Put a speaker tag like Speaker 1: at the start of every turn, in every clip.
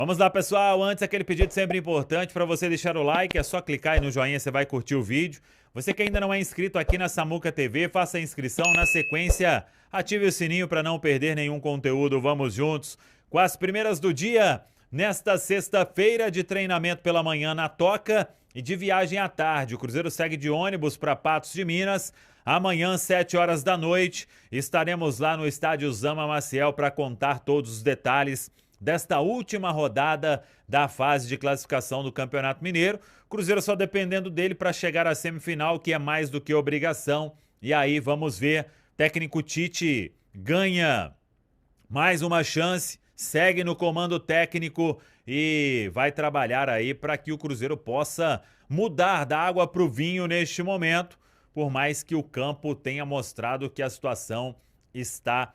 Speaker 1: Vamos lá, pessoal. Antes, aquele pedido sempre importante para você deixar o like. É só clicar aí no joinha, você vai curtir o vídeo. Você que ainda não é inscrito aqui na Samuca TV, faça a inscrição. Na sequência, ative o sininho para não perder nenhum conteúdo. Vamos juntos com as primeiras do dia. Nesta sexta-feira de treinamento pela manhã na Toca e de viagem à tarde. O Cruzeiro segue de ônibus para Patos de Minas. Amanhã, 7 horas da noite, estaremos lá no estádio Zama Maciel para contar todos os detalhes desta última rodada da fase de classificação do Campeonato Mineiro. Cruzeiro só dependendo dele para chegar à semifinal, que é mais do que obrigação. E aí vamos ver, técnico Tite ganha mais uma chance, segue no comando técnico e vai trabalhar aí para que o Cruzeiro possa mudar da água para o vinho neste momento, por mais que o campo tenha mostrado que a situação está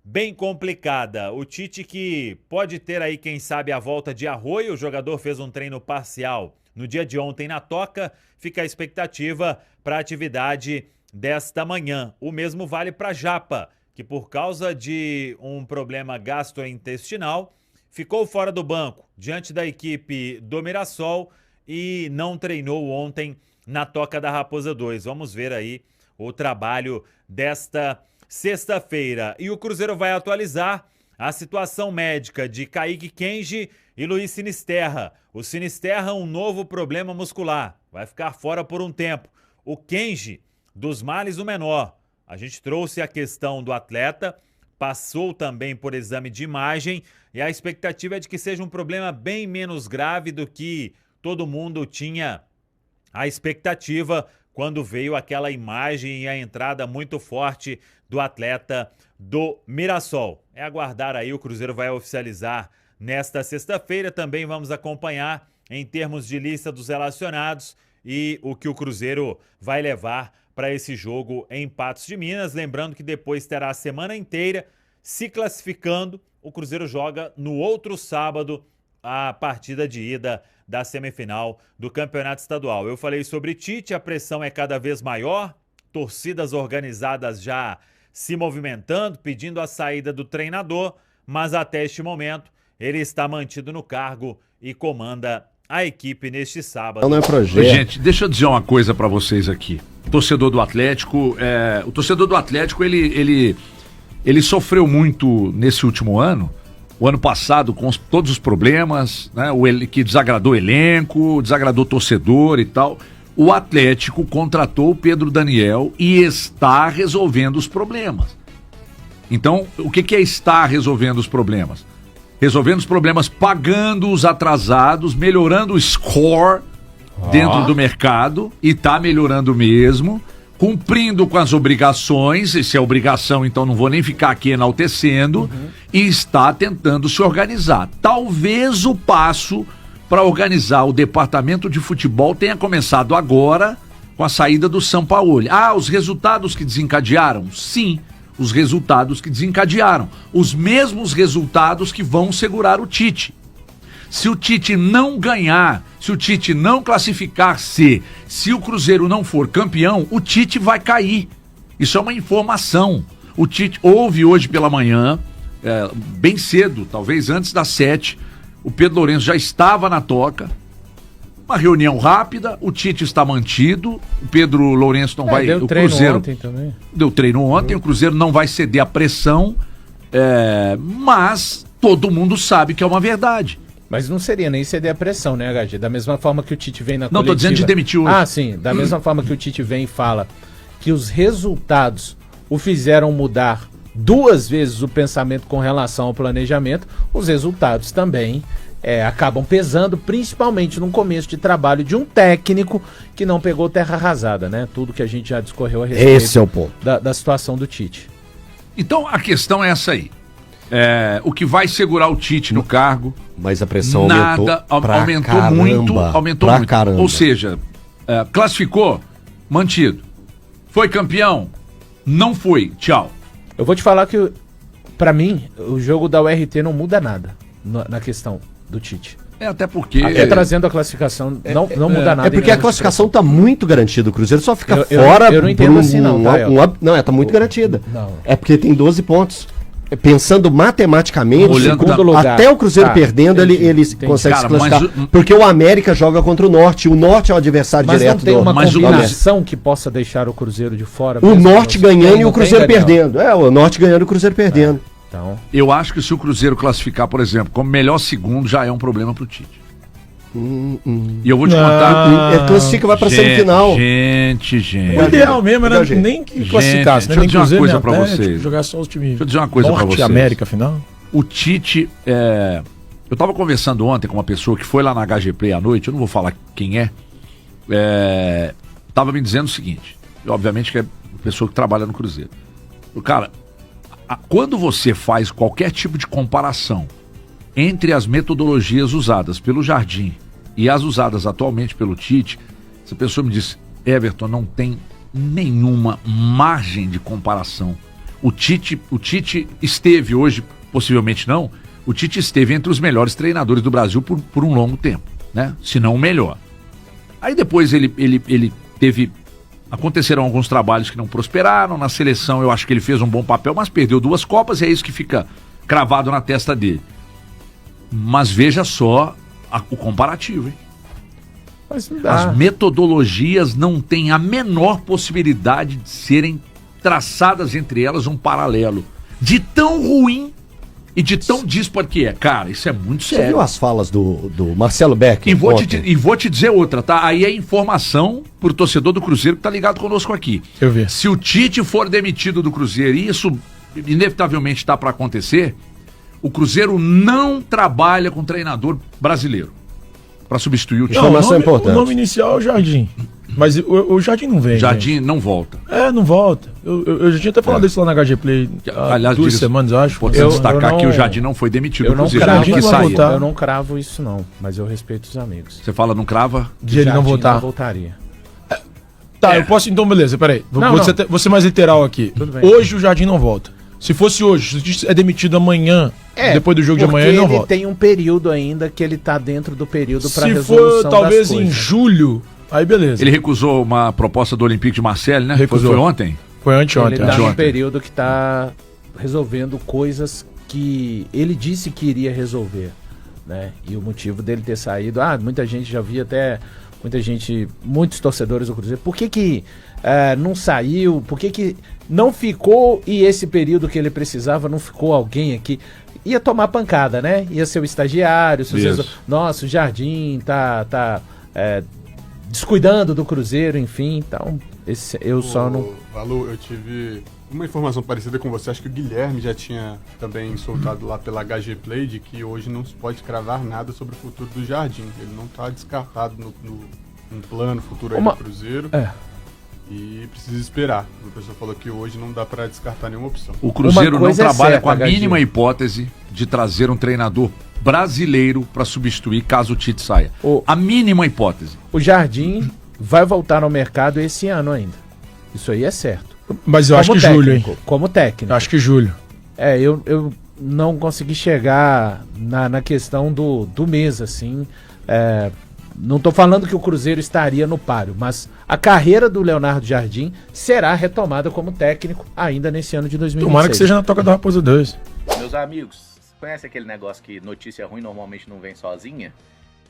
Speaker 1: bem complicada. O Tite que pode ter aí, quem sabe, a volta de Arroio. O jogador fez um treino parcial no dia de ontem na Toca. Fica a expectativa para a atividade desta manhã. O mesmo vale para Japa, que por causa de um problema gastrointestinal ficou fora do banco diante da equipe do Mirassol e não treinou ontem na Toca da Raposa 2. Vamos ver aí o trabalho desta sexta-feira. E o Cruzeiro vai atualizar a situação médica de Kaique Kenji e Luiz Sinisterra. O Sinisterra, um novo problema muscular, vai ficar fora por um tempo. O Kenji, dos males o menor. A gente trouxe a questão do atleta, passou também por exame de imagem e a expectativa é de que seja um problema bem menos grave do que todo mundo tinha a expectativa quando veio aquela imagem e a entrada muito forte do atleta do Mirassol. É aguardar aí, o Cruzeiro vai oficializar nesta sexta-feira. Também vamos acompanhar em termos de lista dos relacionados e o que o Cruzeiro vai levar para esse jogo em Patos de Minas. Lembrando que depois terá a semana inteira se classificando. O Cruzeiro joga no outro sábado a partida de ida da semifinal do Campeonato Estadual. Eu falei sobre Tite, a pressão é cada vez maior, torcidas organizadas já se movimentando, pedindo a saída do treinador, mas até este momento ele está mantido no cargo e comanda a equipe neste sábado.
Speaker 2: Não é projeto.
Speaker 3: Gente, deixa eu dizer uma coisa para vocês aqui. O torcedor do Atlético, ele sofreu muito nesse último ano. O ano passado, com todos os problemas, né, que desagradou o elenco, desagradou o torcedor e tal, o Atlético contratou o Pedro Daniel e está resolvendo os problemas. Então, o que é estar resolvendo os problemas? Resolvendo os problemas pagando os atrasados, melhorando o score dentro do mercado, e está melhorando mesmo, cumprindo com as obrigações, e se é obrigação, então não vou nem ficar aqui enaltecendo, e está tentando se organizar. Talvez o passo para organizar o departamento de futebol tenha começado agora com a saída do Sampaoli. Os resultados que desencadearam? Sim, os resultados que desencadearam. Os mesmos resultados que vão segurar o Tite. Se o Tite não ganhar, se o Tite não classificar-se, se o Cruzeiro não for campeão, o Tite vai cair. Isso é uma informação. O Tite ouve hoje pela manhã, bem cedo, talvez antes das 7, o Pedro Lourenço já estava na Toca. Uma reunião rápida, o Tite está mantido, o Pedro Lourenço não vai...
Speaker 4: Deu
Speaker 3: o
Speaker 4: treino
Speaker 3: Cruzeiro
Speaker 4: ontem também.
Speaker 3: Deu treino ontem, o Cruzeiro não vai ceder à pressão, mas todo mundo sabe que é uma verdade.
Speaker 4: Mas não seria nem ceder a pressão, né, HG? Da mesma forma que o Tite vem na
Speaker 3: Não,
Speaker 4: coletiva...
Speaker 3: tô dizendo de demitir hoje.
Speaker 4: Sim. Da mesma forma que o Tite vem e fala que os resultados o fizeram mudar 2 vezes o pensamento com relação ao planejamento, os resultados também acabam pesando, principalmente no começo de trabalho de um técnico que não pegou terra arrasada, né? Tudo que a gente já discorreu a respeito
Speaker 2: Esse é o ponto.
Speaker 4: da situação do Tite.
Speaker 3: Então a questão é essa aí. O que vai segurar o Tite no cargo...
Speaker 2: Mas a pressão
Speaker 3: nada, aumentou muito.
Speaker 2: Caramba.
Speaker 3: Ou seja, classificou, mantido. Foi campeão, não foi, tchau.
Speaker 4: Eu vou te falar que, pra mim, o jogo da URT não muda nada na questão do Tite.
Speaker 3: Até porque...
Speaker 4: Até trazendo a classificação, não muda nada.
Speaker 2: É porque a classificação tá muito garantida. O Cruzeiro só fica
Speaker 4: Eu
Speaker 2: fora...
Speaker 4: não entendo assim não, tá?
Speaker 2: Não, tá muito garantida.
Speaker 4: Não.
Speaker 2: É porque tem 12 pontos. pensando matematicamente,
Speaker 3: Olhando
Speaker 2: segundo
Speaker 3: da-
Speaker 2: lugar, até o Cruzeiro
Speaker 4: Tá,
Speaker 2: perdendo,
Speaker 4: entendi,
Speaker 2: ele
Speaker 4: entendi.
Speaker 2: consegue
Speaker 3: Cara,
Speaker 2: se classificar.
Speaker 3: mas
Speaker 2: Porque o América joga contra o Norte. O Norte é o adversário
Speaker 4: Mas
Speaker 2: direto
Speaker 4: não tem uma
Speaker 3: Mas o
Speaker 4: combinação que possa deixar o Cruzeiro de fora?
Speaker 2: O
Speaker 4: mesmo?
Speaker 2: Norte
Speaker 4: Não
Speaker 2: ganhando
Speaker 4: tem,
Speaker 2: e
Speaker 4: não
Speaker 2: o Cruzeiro
Speaker 4: tem, Daniel?
Speaker 2: perdendo. O Norte ganhando e o Cruzeiro perdendo.
Speaker 4: Então,
Speaker 3: Eu acho que se o Cruzeiro classificar, por exemplo, como melhor segundo, já é um problema pro Tite. E eu vou te contar.
Speaker 2: Classifica, vai pra semifinal.
Speaker 3: Gente.
Speaker 5: O ideal mesmo era
Speaker 2: Gente,
Speaker 5: nem que classificasse,
Speaker 3: deixa
Speaker 5: né?
Speaker 3: eu
Speaker 5: Nem
Speaker 3: dizer uma
Speaker 5: Cruzeiro,
Speaker 3: coisa
Speaker 5: nem
Speaker 3: pra
Speaker 5: Atlético,
Speaker 3: vocês.
Speaker 5: jogar só os times.
Speaker 3: Deixa eu dizer uma coisa pra
Speaker 5: Norte
Speaker 3: vocês.
Speaker 5: América, afinal.
Speaker 3: O Tite, eu tava conversando ontem com uma pessoa que foi lá na HG Play à noite, eu não vou falar quem tava me dizendo o seguinte, obviamente que é uma pessoa que trabalha no Cruzeiro. Cara, quando você faz qualquer tipo de comparação entre as metodologias usadas pelo Jardim e as usadas atualmente pelo Tite, essa pessoa me disse, Everton, não tem nenhuma margem de comparação. O Tite esteve hoje, possivelmente não, o Tite esteve entre os melhores treinadores do Brasil por um longo tempo, né? Se não o melhor. Aí depois ele teve... Aconteceram alguns trabalhos que não prosperaram, na seleção eu acho que ele fez um bom papel, mas perdeu 2 Copas e é isso que fica cravado na testa dele. Mas veja só o comparativo, hein?
Speaker 4: mas
Speaker 3: As metodologias não têm a menor possibilidade de serem traçadas entre elas um paralelo. De tão ruim e de tão dísparo que é. Cara, isso é muito
Speaker 2: Você viu
Speaker 3: sério.
Speaker 2: as falas do Marcelo Becker?
Speaker 3: E vou,
Speaker 2: ontem?
Speaker 3: e vou te dizer outra, tá? Aí é informação pro torcedor do Cruzeiro que tá ligado conosco aqui.
Speaker 5: Eu vi.
Speaker 3: Se o Tite for demitido do Cruzeiro, e isso inevitavelmente está para acontecer, o Cruzeiro não trabalha com treinador brasileiro para substituir o Tite.
Speaker 2: Informação
Speaker 5: o
Speaker 2: importante.
Speaker 5: O nome inicial é o Jardim. Mas o Jardim não vem.
Speaker 3: Jardim não volta.
Speaker 5: gente. Não volta. Eu já tinha até falado isso lá na HG Play há
Speaker 3: Aliás,
Speaker 5: 2
Speaker 3: diga-se-
Speaker 5: semanas, eu acho.
Speaker 3: Pode
Speaker 4: Eu-
Speaker 3: destacar
Speaker 4: eu
Speaker 3: que
Speaker 4: não-
Speaker 3: o Jardim não foi demitido
Speaker 4: eu
Speaker 3: do
Speaker 4: não
Speaker 3: Cruzeiro.
Speaker 4: cravo,
Speaker 5: Jardim
Speaker 3: que
Speaker 5: vai
Speaker 3: saiu.
Speaker 5: voltar.
Speaker 4: eu não cravo isso não, mas eu respeito os amigos.
Speaker 3: Você fala não crava?
Speaker 5: De ele não
Speaker 4: Jardim
Speaker 5: voltar.
Speaker 4: voltaria.
Speaker 5: Tá, eu posso então, beleza, peraí.
Speaker 4: Não,
Speaker 5: Vou ser mais literal aqui.
Speaker 4: Tudo bem.
Speaker 5: Hoje o Jardim não volta. Se fosse hoje, se o Tite é demitido amanhã, depois do jogo de amanhã, ele não volta.
Speaker 4: tem um período ainda que ele tá dentro do período para
Speaker 5: Se
Speaker 4: resolução
Speaker 5: for talvez
Speaker 4: das
Speaker 5: em
Speaker 4: coisas.
Speaker 5: julho, aí beleza.
Speaker 3: Ele recusou uma proposta do Olympique de Marseille, né?
Speaker 5: Recusou.
Speaker 3: Foi ontem?
Speaker 5: Foi anteontem.
Speaker 4: Ele tá
Speaker 3: anteontem.
Speaker 4: num período que tá resolvendo coisas que ele disse que iria resolver, né? E o motivo dele ter saído, muita gente já via até, muitos torcedores do Cruzeiro, por que não saiu, por que não ficou e esse período que ele precisava não ficou alguém aqui? Ia tomar pancada, né? Ia ser o estagiário,
Speaker 3: Isso.
Speaker 4: nossa, o Jardim tá descuidando do Cruzeiro, enfim, então eu só não...
Speaker 6: Valu, eu tive uma informação parecida com você, acho que o Guilherme já tinha também soltado lá pela HG Play de que hoje não se pode cravar nada sobre o futuro do Jardim. Ele não está descartado no plano futuro aí do Cruzeiro. E precisa esperar. O professor falou que hoje não dá para descartar nenhuma opção.
Speaker 3: O Cruzeiro
Speaker 4: Uma
Speaker 3: não
Speaker 4: coisa é
Speaker 3: trabalha
Speaker 4: certa,
Speaker 3: com a
Speaker 4: Gadinho.
Speaker 3: mínima hipótese de trazer um treinador brasileiro para substituir caso o Tite saia. A mínima hipótese.
Speaker 4: O Jardim vai voltar ao mercado esse ano ainda. Isso aí é certo.
Speaker 5: Mas eu acho que julho, hein?
Speaker 4: Como técnico.
Speaker 5: Eu acho que julho.
Speaker 4: Eu não consegui chegar na questão do mês, assim. Não tô falando que o Cruzeiro estaria no páreo, mas a carreira do Leonardo Jardim será retomada como técnico ainda nesse ano de 2026.
Speaker 5: Tomara que seja na Toca da Raposa 2.
Speaker 7: Meus amigos, conhece aquele negócio que notícia ruim normalmente não vem sozinha?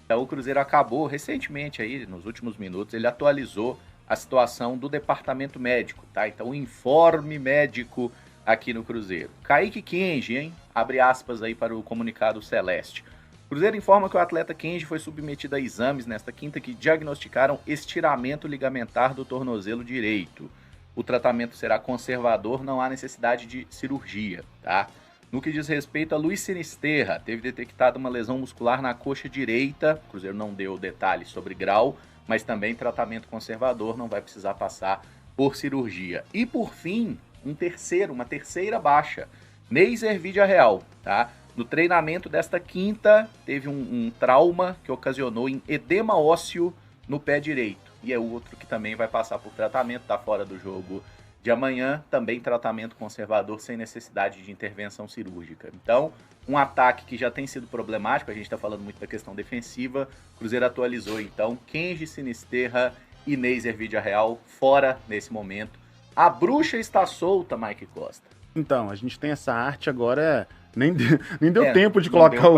Speaker 7: Então o Cruzeiro acabou recentemente aí, nos últimos minutos, ele atualizou a situação do departamento médico, tá? Então o informe médico aqui no Cruzeiro. Kaique Kenji, hein? Abre aspas aí para o comunicado Celeste. O Cruzeiro informa que o atleta Kenji foi submetido a exames nesta quinta que diagnosticaram estiramento ligamentar do tornozelo direito. O tratamento será conservador, não há necessidade de cirurgia, tá? No que diz respeito a Luiz Sinisterra, teve detectada uma lesão muscular na coxa direita. O Cruzeiro não deu detalhes sobre grau, mas também tratamento conservador, não vai precisar passar por cirurgia. E por fim, uma terceira baixa. Neiser Vidiarreal, tá? No treinamento desta quinta, teve um trauma que ocasionou em edema ósseo no pé direito. E é outro que também vai passar por tratamento, tá fora do jogo de amanhã, também tratamento conservador sem necessidade de intervenção cirúrgica. Então, um ataque que já tem sido problemático, a gente está falando muito da questão defensiva, o Cruzeiro atualizou então Kenji Sinisterra e Neiser Vidiarreal fora nesse momento. A bruxa está solta, Mike Costa.
Speaker 8: Então, a gente tem essa arte agora, nem deu tempo de colocar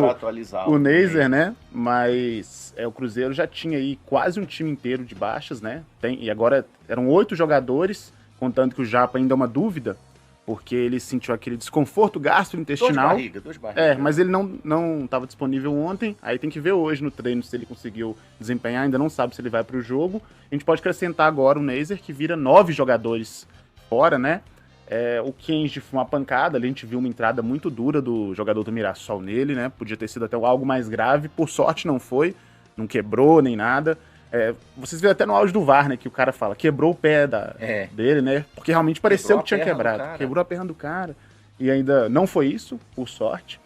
Speaker 8: o Neiser, né? Mas o Cruzeiro já tinha aí quase um time inteiro de baixas, né? E agora eram 8 jogadores, contando que o Japa ainda é uma dúvida, porque ele sentiu aquele desconforto gastrointestinal.
Speaker 7: Dois barrigas.
Speaker 8: Mas ele não estava disponível ontem, aí tem que ver hoje no treino se ele conseguiu desempenhar, ainda não sabe se ele vai para o jogo. A gente pode acrescentar agora o Neiser, que vira 9 jogadores fora, né? O Kenji foi uma pancada, ali a gente viu uma entrada muito dura do jogador do Mirassol nele, né? Podia ter sido até algo mais grave, por sorte não foi, não quebrou nem nada. Vocês viram até no áudio do VAR, né, que o cara fala, quebrou o pé dele, né? Porque realmente pareceu que tinha quebrado. Quebrou a perna do cara. E ainda não foi isso, por sorte.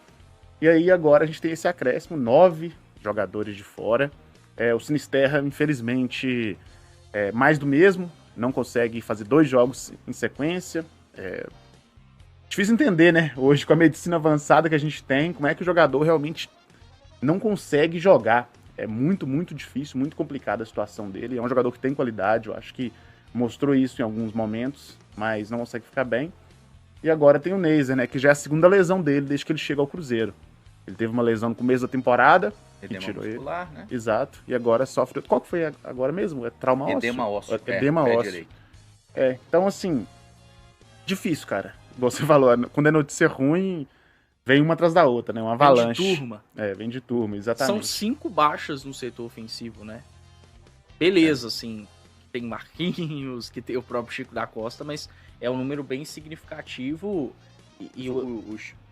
Speaker 8: E aí agora a gente tem esse acréscimo, 9 jogadores de fora. O Sinisterra, infelizmente, mais do mesmo, não consegue fazer 2 jogos em sequência. Difícil entender, né? Hoje, com a medicina avançada que a gente tem, como é que o jogador realmente não consegue jogar. É muito, muito difícil, muito complicada a situação dele. É um jogador que tem qualidade, eu acho que mostrou isso em alguns momentos, mas não consegue ficar bem. E agora tem o Neiser, né? Que já é a segunda lesão dele desde que ele chega ao Cruzeiro. Ele teve uma lesão no começo da temporada, que tirou
Speaker 7: muscular,
Speaker 8: ele.
Speaker 7: Né?
Speaker 8: Exato. E agora sofre... Qual que foi agora mesmo? É trauma ósseo?
Speaker 7: Edema ósseo.
Speaker 8: Edema ósseo. Então, assim, difícil, cara. Você falou, quando é notícia ruim, vem uma atrás da outra, né? Uma avalanche.
Speaker 9: Vem de turma.
Speaker 8: Vem de turma, exatamente.
Speaker 9: São 5 baixas no setor ofensivo, né? Beleza, assim, tem Marquinhos, que tem o próprio Chico da Costa, mas é um número bem significativo.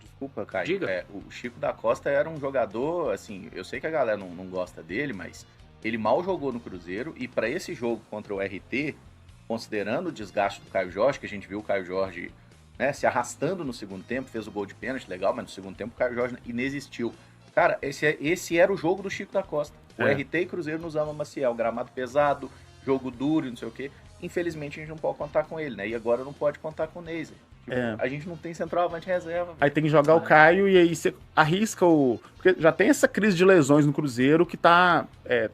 Speaker 7: Desculpa, Caio.
Speaker 9: Diga.
Speaker 7: O Chico da Costa era um jogador, assim, eu sei que a galera não gosta dele, mas ele mal jogou no Cruzeiro e para esse jogo contra o RT, considerando o desgaste do Caio Jorge, que a gente viu o Caio Jorge, né, se arrastando no segundo tempo, fez o gol de pênalti, legal, mas no segundo tempo o Caio Jorge inexistiu. Cara, esse era o jogo do Chico da Costa. O RT e Cruzeiro nos ama Maciel, gramado pesado, jogo duro e não sei o quê. Infelizmente a gente não pode contar com ele, né? E agora não pode contar com o Neiser. A gente não tem centroavante reserva.
Speaker 8: Aí tem que jogar o Caio e aí você arrisca Porque já tem essa crise de lesões no Cruzeiro que tá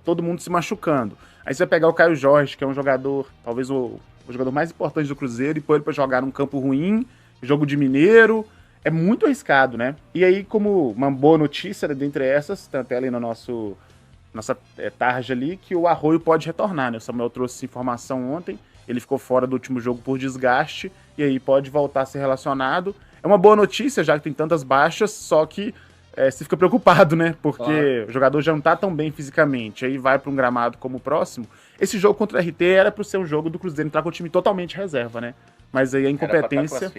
Speaker 8: todo mundo se machucando. Aí você vai pegar o Caio Jorge, que é um jogador, talvez o jogador mais importante do Cruzeiro, e pôr ele pra jogar num campo ruim, jogo de Mineiro, é muito arriscado, né? E aí, como uma boa notícia, dentre essas, tá até ali no nossa tarja ali, que o Arroio pode retornar, né? O Samuel trouxe essa informação ontem, ele ficou fora do último jogo por desgaste, e aí pode voltar a ser relacionado. É uma boa notícia, já que tem tantas baixas, só que você fica preocupado, né? Porque o jogador já não tá tão bem fisicamente, aí vai para um gramado como o próximo. Esse jogo contra o RT era para ser um jogo do Cruzeiro entrar com o time totalmente reserva, né? Mas aí a incompetência...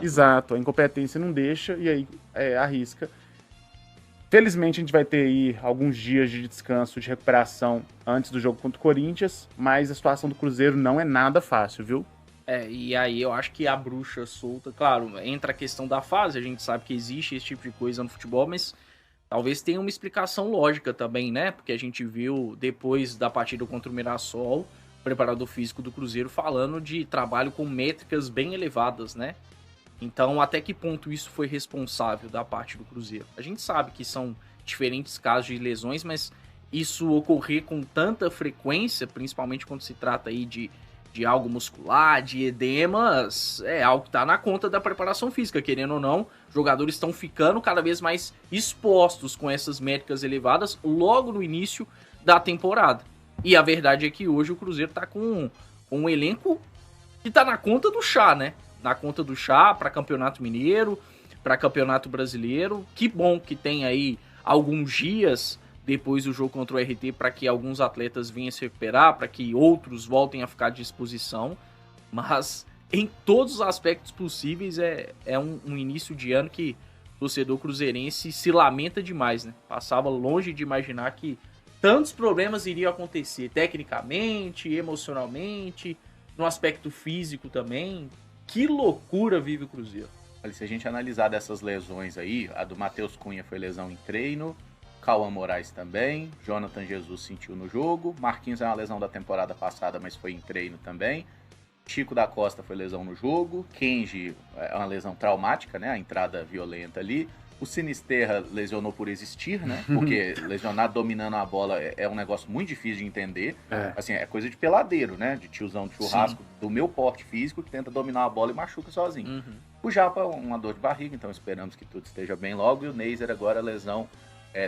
Speaker 8: Exato, a incompetência não deixa e aí arrisca. Felizmente a gente vai ter aí alguns dias de descanso, de recuperação antes do jogo contra o Corinthians, mas a situação do Cruzeiro não é nada fácil, viu?
Speaker 9: E aí eu acho que a bruxa solta, claro, entra a questão da fase, a gente sabe que existe esse tipo de coisa no futebol, mas talvez tenha uma explicação lógica também, né? Porque a gente viu depois da partida contra o Mirassol, o preparador físico do Cruzeiro falando de trabalho com métricas bem elevadas, né? Então, até que ponto isso foi responsável da parte do Cruzeiro? A gente sabe que são diferentes casos de lesões, mas isso ocorrer com tanta frequência, principalmente quando se trata aí de algo muscular, de edemas, é algo que está na conta da preparação física, querendo ou não, jogadores estão ficando cada vez mais expostos com essas métricas elevadas logo no início da temporada. E a verdade é que hoje o Cruzeiro está com um elenco que está na conta do chá, né? Na conta do chá para Campeonato Mineiro, para Campeonato Brasileiro. Que bom que tem aí alguns dias depois do jogo contra o RT para que alguns atletas venham se recuperar, para que outros voltem a ficar à disposição, mas em todos os aspectos possíveis é um início de ano que o torcedor cruzeirense se lamenta demais, né? Passava longe de imaginar que tantos problemas iriam acontecer, tecnicamente, emocionalmente, no aspecto físico também. Que loucura vive o Cruzeiro.
Speaker 7: Olha, se a gente analisar dessas lesões aí, a do Matheus Cunha foi lesão em treino, Cauã Moraes também, Jonathan Jesus sentiu no jogo, Marquinhos é uma lesão da temporada passada, mas foi em treino também, Chico da Costa foi lesão no jogo, Kenji é uma lesão traumática, né, a entrada violenta ali, O Sinisterra lesionou por existir, né? Porque lesionar dominando a bola é um negócio muito difícil de entender. Assim, é coisa de peladeiro, né? De tiozão de churrasco, do meu porte físico, que tenta dominar a bola e machuca sozinho. O Japa, uma dor de barriga, então esperamos que tudo esteja bem logo. E o Neiser agora, lesão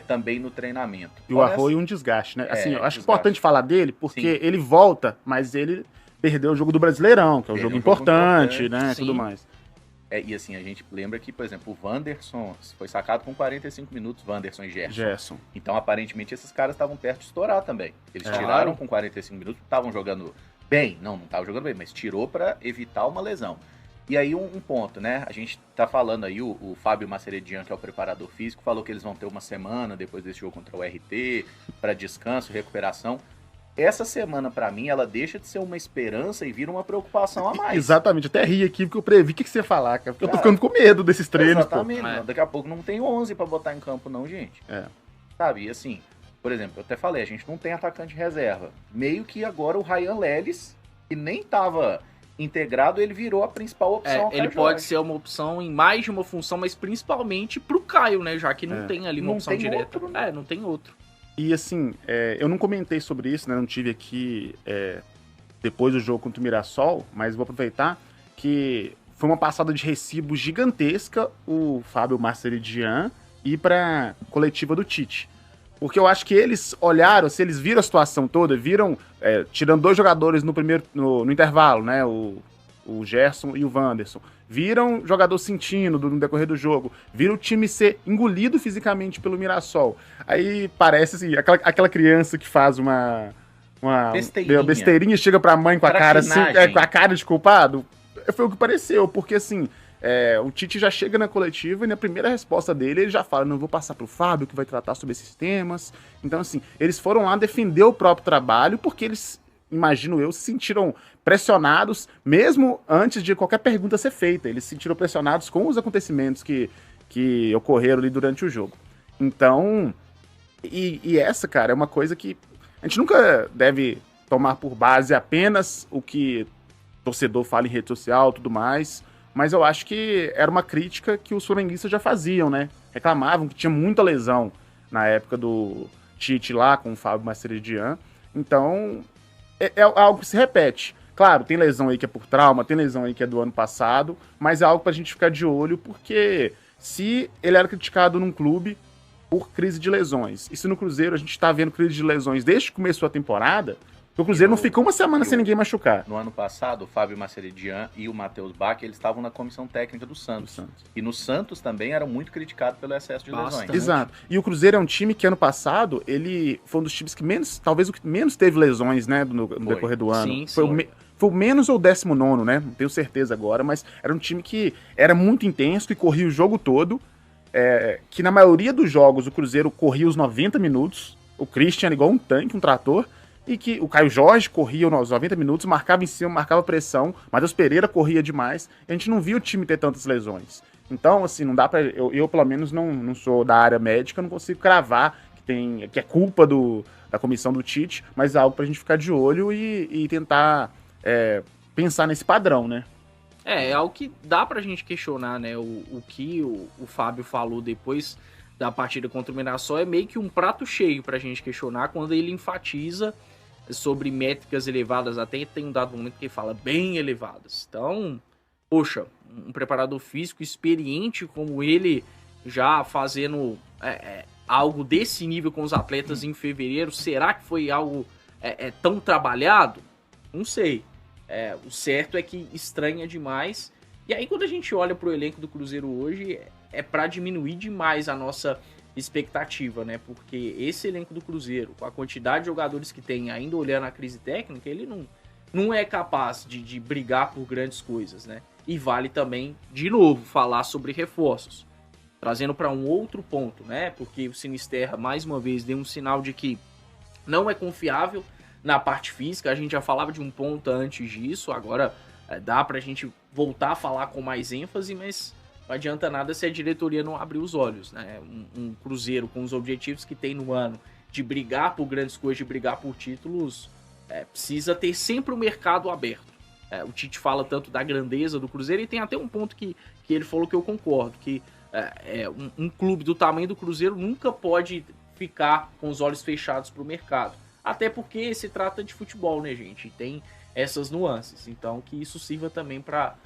Speaker 7: também no treinamento.
Speaker 8: E o Arroio um desgaste, né? Assim, eu acho importante falar dele, porque ele volta, mas ele perdeu o jogo do Brasileirão, que é um jogo importante, né? Tudo mais.
Speaker 7: E assim, a gente lembra que, por exemplo, o Wanderson foi sacado com 45 minutos, Wanderson e Gerson. Então, aparentemente, esses caras estavam perto de estourar também. Eles tiraram com 45 minutos, estavam jogando bem. Não estavam jogando bem, mas tirou para evitar uma lesão. E aí, um ponto, né? A gente tá falando aí, o Fábio Maceredian, que é o preparador físico, falou que eles vão ter uma semana depois desse jogo contra o RT, para descanso, recuperação. Essa semana, pra mim, ela deixa de ser uma esperança e vira uma preocupação a mais.
Speaker 8: Exatamente, até ri aqui porque eu previ o que você ia falar, cara. Porque eu tô ficando com medo desses treinos.
Speaker 7: Exatamente, daqui a pouco não tem 11 pra botar em campo não, gente. Sabe, e assim, por exemplo, eu até falei, a gente não tem atacante reserva. Meio que agora o Ryan Lelis, que nem tava integrado, ele virou a principal opção.
Speaker 9: Ele pode ser uma opção em mais de uma função, mas principalmente pro Caio, né? Já que não tem ali uma opção direta.
Speaker 7: Outro, né?
Speaker 9: Não tem outro.
Speaker 8: E assim, eu não comentei sobre isso, né? Não tive aqui depois do jogo contra o Mirassol, mas vou aproveitar que foi uma passada de recibo gigantesca o Fábio Maceredian ir pra coletiva do Tite. Porque eu acho que eles olharam, se eles viram a situação toda, viram, tirando 2 jogadores no intervalo, né? O Gerson e o Wanderson. Viram o jogador sentindo no decorrer do jogo. Viram o time ser engolido fisicamente pelo Mirassol. Aí parece assim, aquela criança que faz uma besteirinha, chega pra mãe com a cara assim, com a cara de culpado. Foi o que pareceu, porque assim, o Tite já chega na coletiva e na primeira resposta dele ele já fala, não vou passar pro Fábio que vai tratar sobre esses temas. Então assim, eles foram lá defender o próprio trabalho porque eles, imagino eu, se sentiram pressionados, mesmo antes de qualquer pergunta ser feita. Eles se sentiram pressionados com os acontecimentos que ocorreram ali durante o jogo. Então, e essa, cara, é uma coisa que a gente nunca deve tomar por base apenas o que o torcedor fala em rede social e tudo mais, mas eu acho que era uma crítica que os flamenguistas já faziam, né? Reclamavam que tinha muita lesão na época do Tite lá com o Fábio Maceredian. Então, é algo que se repete. Claro, tem lesão aí que é por trauma, tem lesão aí que é do ano passado, mas é algo pra gente ficar de olho, porque se ele era criticado num clube por crise de lesões, e se no Cruzeiro a gente tá vendo crise de lesões desde que começou a temporada, o Cruzeiro não ficou uma semana sem ninguém machucar.
Speaker 7: No ano passado, o Fábio Maceredian e o Matheus Bach, eles estavam na comissão técnica do Santos. E no Santos também eram muito criticados pelo excesso de lesões.
Speaker 8: Exato. E o Cruzeiro é um time que ano passado, ele foi um dos times que menos, talvez o que menos teve lesões, né, no decorrer do ano. Foi o menos ou 19º, né? Não tenho certeza agora, mas era um time que era muito intenso, que corria o jogo todo, que na maioria dos jogos o Cruzeiro corria os 90 minutos, o Christian era igual um tanque, um trator, e que o Caio Jorge corria nos 90 minutos, marcava em cima, marcava pressão, Matheus Pereira corria demais, e a gente não viu o time ter tantas lesões. Então, assim, não dá pra... Eu pelo menos, não sou da área médica, não consigo cravar que é culpa da comissão do Tite, mas é algo pra gente ficar de olho e tentar pensar nesse padrão, né?
Speaker 9: É algo que dá pra gente questionar, né? O que o Fábio falou depois da partida contra o Mirassol é meio que um prato cheio pra gente questionar quando ele enfatiza sobre métricas elevadas, até tem um dado momento que ele fala bem elevadas. Então, poxa, um preparador físico experiente como ele, já fazendo algo desse nível com os atletas em fevereiro, será que foi algo tão trabalhado? Não sei. O certo é que estranha demais. E aí quando a gente olha pro elenco do Cruzeiro hoje, é para diminuir demais a nossa expectativa, né? Porque esse elenco do Cruzeiro, com a quantidade de jogadores que tem, ainda olhando a crise técnica, ele não é capaz de brigar por grandes coisas, né? E vale também, de novo, falar sobre reforços. Trazendo para um outro ponto, né? Porque o Sinisterra, mais uma vez, deu um sinal de que não é confiável na parte física. A gente já falava de um ponto antes disso, agora dá pra gente voltar a falar com mais ênfase, mas não adianta nada se a diretoria não abrir os olhos, né? Um Cruzeiro com os objetivos que tem no ano de brigar por grandes coisas, de brigar por títulos, precisa ter sempre o mercado aberto. O Tite fala tanto da grandeza do Cruzeiro e tem até um ponto que ele falou que eu concordo, que um clube do tamanho do Cruzeiro nunca pode ficar com os olhos fechados para o mercado. Até porque se trata de futebol, né, gente? E tem essas nuances. Então, que isso sirva também para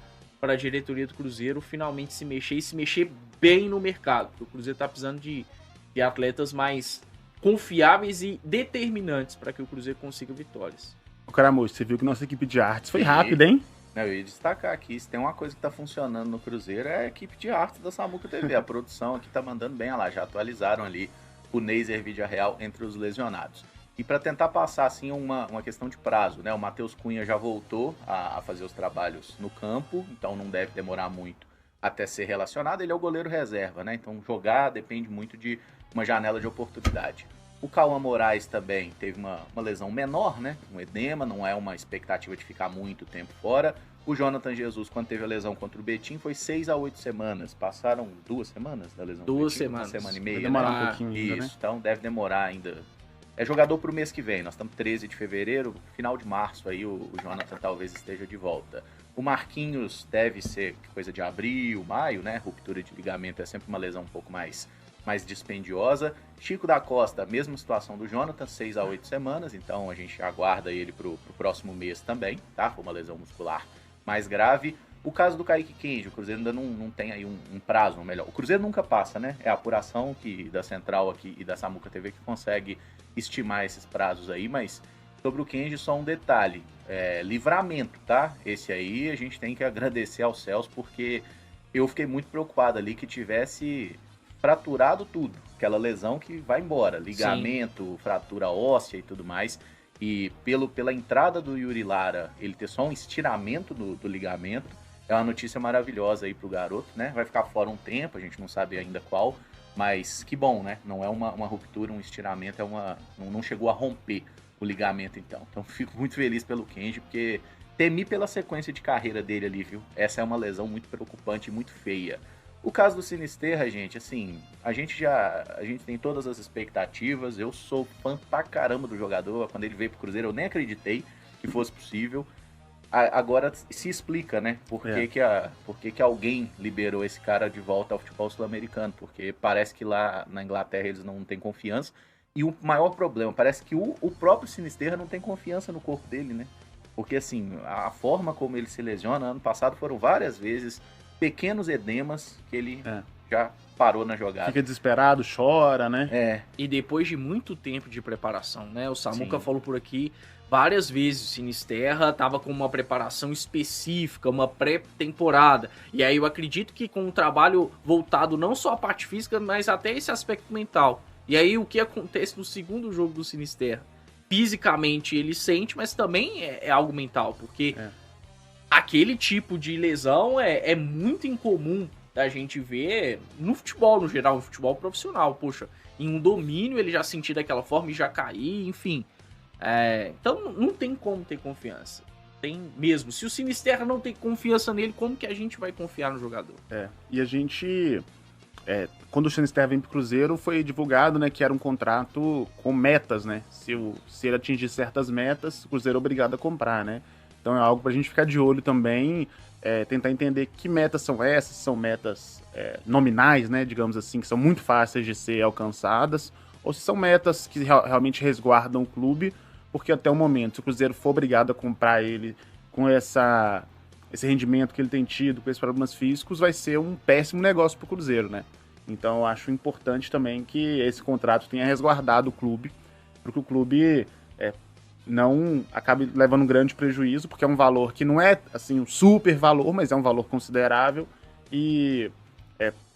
Speaker 9: a diretoria do Cruzeiro finalmente se mexer e se mexer bem no mercado. Porque o Cruzeiro está precisando de atletas mais confiáveis e determinantes para que o Cruzeiro consiga vitórias.
Speaker 8: O Caramujo, você viu que nossa equipe de artes foi rápida, hein?
Speaker 7: Eu ia destacar aqui, se tem uma coisa que tá funcionando no Cruzeiro é a equipe de arte da Samuca TV. A produção aqui tá mandando bem, olha lá, já atualizaram ali o Neiser Vidiarreal entre os lesionados. E para tentar passar assim uma questão de prazo, né? O Matheus Cunha já voltou a fazer os trabalhos no campo, então não deve demorar muito até ser relacionado. Ele é o goleiro reserva, né? Então jogar depende muito de uma janela de oportunidade. O Cauã Moraes também teve uma lesão menor, né? Um edema, não é uma expectativa de ficar muito tempo fora. O Jonathan Jesus, quando teve a lesão contra o Betim, foi 6 a 8 semanas. Passaram 2 semanas da lesão?
Speaker 9: 2 semanas.
Speaker 7: Uma semana e meia.
Speaker 8: Vai demorar
Speaker 7: né?
Speaker 8: um pouquinho ainda,
Speaker 7: Isso,
Speaker 8: né?
Speaker 7: então deve demorar ainda. É jogador pro mês que vem. Nós estamos 13 de fevereiro, final de março aí o Jonathan talvez esteja de volta. O Marquinhos deve ser coisa de abril, maio, né? Ruptura de ligamento é sempre uma lesão um pouco mais dispendiosa. Chico da Costa, mesma situação do Jonathan, 6 a 8 semanas, então a gente aguarda ele pro próximo mês também, tá? Foi uma lesão muscular mais grave. O caso do Kaique Kenji, o Cruzeiro ainda não tem aí um prazo, ou melhor, o Cruzeiro nunca passa, né? É a apuração da Central aqui e da Samuca TV que consegue estimar esses prazos aí, mas sobre o Kenji só um detalhe, Livramento, tá? Esse aí a gente tem que agradecer aos céus, porque eu fiquei muito preocupado ali que tivesse fraturado tudo, aquela lesão que vai embora, ligamento, sim, fratura óssea e tudo mais, e pela entrada do Yuri Lara, ele ter só um estiramento do ligamento, é uma notícia maravilhosa aí pro garoto, né? Vai ficar fora um tempo, a gente não sabe ainda qual, mas que bom, né? Não é uma ruptura, um estiramento, não chegou a romper o ligamento então fico muito feliz pelo Kenji, porque temi pela sequência de carreira dele ali, viu? Essa é uma lesão muito preocupante e muito feia. O caso do Sinisterra, gente, assim, a gente tem todas as expectativas, eu sou fã pra caramba do jogador, quando ele veio pro Cruzeiro eu nem acreditei que fosse possível. Agora se explica, né, por que alguém liberou esse cara de volta ao futebol sul-americano, porque parece que lá na Inglaterra eles não têm confiança, e o maior problema, parece que o próprio Sinisterra não tem confiança no corpo dele, né, porque assim, a forma como ele se lesiona, ano passado foram várias vezes pequenos edemas que ele já parou na jogada.
Speaker 8: Fica desesperado, chora, né?
Speaker 9: E depois de muito tempo de preparação, né? O Samuca falou por aqui várias vezes, o Sinisterra estava com uma preparação específica, uma pré-temporada. E aí eu acredito que com um trabalho voltado não só à parte física, mas até esse aspecto mental. E aí o que acontece no segundo jogo do Sinisterra? Fisicamente ele sente, mas também é algo mental, porque aquele tipo de lesão é muito incomum da gente ver no futebol, no geral, no futebol profissional. Poxa, em um domínio ele já sentir daquela forma e já cair, enfim. Então não tem como ter confiança. Tem mesmo. Se o Sinisterra não tem confiança nele, como que a gente vai confiar no jogador?
Speaker 8: E a gente... quando o Sinisterra vem pro Cruzeiro, foi divulgado, né, que era um contrato com metas, né? Se ele atingir certas metas, o Cruzeiro é obrigado a comprar, né? Então é algo pra gente ficar de olho também, tentar entender que metas são essas, são metas nominais, né, digamos assim, que são muito fáceis de ser alcançadas, ou se são metas que realmente resguardam o clube, porque até o momento, se o Cruzeiro for obrigado a comprar ele com esse rendimento que ele tem tido, com esses problemas físicos, vai ser um péssimo negócio pro Cruzeiro, né? Então eu acho importante também que esse contrato tenha resguardado o clube, para que o clube não acabe levando um grande prejuízo, porque é um valor que não é assim um super valor, mas é um valor considerável e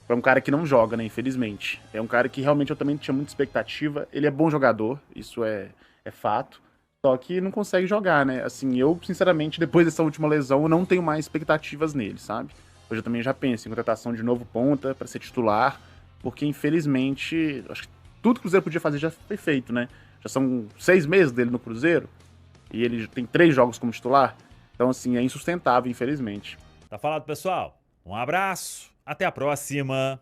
Speaker 8: para um cara que não joga, né, infelizmente. É um cara que realmente eu também tinha muita expectativa, ele é bom jogador, isso é fato, só que não consegue jogar, né? Assim, eu, sinceramente, depois dessa última lesão, eu não tenho mais expectativas nele, sabe? Hoje eu também já penso em contratação de novo ponta para ser titular, porque infelizmente, acho que tudo que o Cruzeiro podia fazer já foi feito, né? Já são 6 meses dele no Cruzeiro e ele tem 3 jogos como titular. Então, assim, é insustentável, infelizmente.
Speaker 1: Tá falado, pessoal? Um abraço, até a próxima.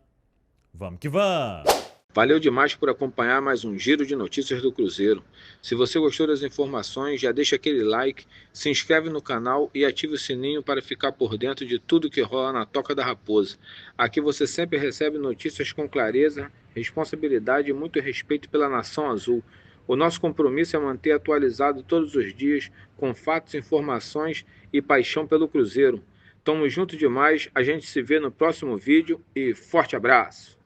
Speaker 1: Vamos que vamos!
Speaker 10: Valeu demais por acompanhar mais um Giro de Notícias do Cruzeiro. Se você gostou das informações, já deixa aquele like, se inscreve no canal e ative o sininho para ficar por dentro de tudo que rola na Toca da Raposa. Aqui você sempre recebe notícias com clareza, responsabilidade e muito respeito pela Nação Azul. O nosso compromisso é manter atualizado todos os dias, com fatos, informações e paixão pelo Cruzeiro. Tamo junto demais, a gente se vê no próximo vídeo e forte abraço!